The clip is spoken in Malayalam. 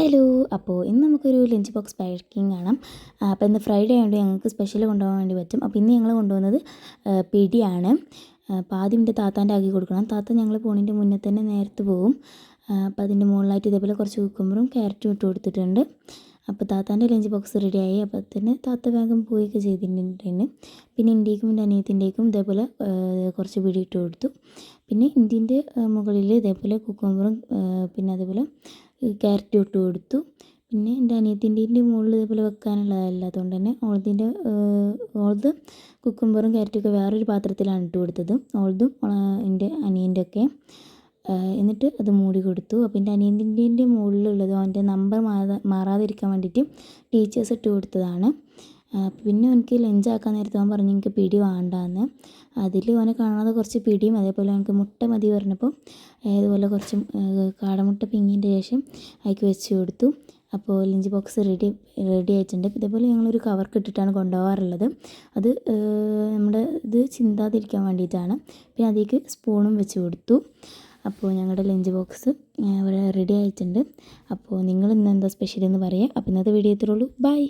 ഹലോ. അപ്പോൾ ഇന്ന് നമുക്കൊരു ലഞ്ച് ബോക്സ് പാക്കിംഗ് കാണാം. അപ്പോൾ ഇന്ന് ഫ്രൈഡേ ആയതുകൊണ്ട് ഞങ്ങൾക്ക് സ്പെഷ്യൽ കൊണ്ടുപോകാൻ വേണ്ടി പറ്റും. അപ്പോൾ ഇന്ന് ഞങ്ങൾ കൊണ്ടുവന്നത് പിടിയാണ്. അപ്പോൾ ആദ്യം എൻ്റെ താത്താൻ്റെ ആക്കി കൊടുക്കണം. താത്ത ഞങ്ങൾ പോണതിൻ്റെ മുന്നേ തന്നെ നേരത്തെ പോകും. അപ്പോൾ അതിൻ്റെ മുകളിലായിട്ട് ഇതേപോലെ കുറച്ച് കുക്കുമ്പറും ക്യാരറ്റും ഇട്ട് കൊടുത്തിട്ടുണ്ട്. അപ്പോൾ താത്താൻ്റെ ലഞ്ച് ബോക്സ് റെഡിയായി. അപ്പോൾ തന്നെ താത്ത വേഗം പോവുകയൊക്കെ ചെയ്തിട്ടുണ്ടായിരുന്നു. പിന്നെ ഇന്ത്യക്കും എൻ്റെ അനിയത്തിൻ്റെക്കും ഇതേപോലെ കുറച്ച് പിടി ഇട്ട് കൊടുത്തു. പിന്നെ ഇന്ത്യൻ്റെ മുകളിൽ ഇതേപോലെ കുക്കുമ്പറും പിന്നെ അതേപോലെ ക്യാരറ്റും ഇട്ട് കൊടുത്തു. പിന്നെ എൻ്റെ അനിയത്തിൻ്റെ മുകളിൽ ഇതേപോലെ വെക്കാനുള്ളതല്ല, അതുകൊണ്ട് തന്നെ ഓളത് കുക്കുമ്പറും ക്യാരറ്റൊക്കെ വേറൊരു പാത്രത്തിലാണ് ഇട്ട് കൊടുത്തത്, ഓളതും എൻ്റെ അനിയൻ്റെ ഒക്കെ. എന്നിട്ട് അത് മൂടി കൊടുത്തു. അപ്പോൾ എൻ്റെ അനിയത്തിൻ്റെ മുകളിലുള്ളത് അവൻ്റെ നമ്പർ മാറാതിരിക്കാൻ വേണ്ടിയിട്ട് ടീച്ചേഴ്സ് ഇട്ട് കൊടുത്തതാണ്. പിന്നെ എനിക്ക് ലഞ്ച് ആക്കാൻ നേരത്തെ അവൻ പറഞ്ഞു എനിക്ക് പിടി വേണ്ടാന്ന്. അതിൽ അവനെ കാണാതെ കുറച്ച് പിടിയും അതേപോലെ അവനക്ക് മുട്ട മതി പറഞ്ഞപ്പോൾ ഇതുപോലെ കുറച്ച് കാടമുട്ട പിങ്ങിൻ്റെ ശേഷം അതിലേക്ക് വെച്ച് കൊടുത്തു. അപ്പോൾ ലഞ്ച് ബോക്സ് റെഡി ആയിട്ടുണ്ട്. ഇതേപോലെ ഞങ്ങളൊരു കവർക്ക് ഇട്ടിട്ടാണ് കൊണ്ടുപോകാറുള്ളത്. അത് നമ്മുടെ ഇത് ചിന്താതിരിക്കാൻ വേണ്ടിയിട്ടാണ്. പിന്നെ അതിലേക്ക് സ്പൂണും വെച്ച് കൊടുത്തു. അപ്പോൾ ഞങ്ങളുടെ ലഞ്ച് ബോക്സ് റെഡി ആയിട്ടുണ്ട്. അപ്പോൾ നിങ്ങൾ ഇന്ന് എന്താ സ്പെഷ്യൽ എന്ന് പറയുക. അപ്പോൾ ഇന്നത്തെ വീഡിയോ ഇത്രയുള്ളൂ. ബൈ.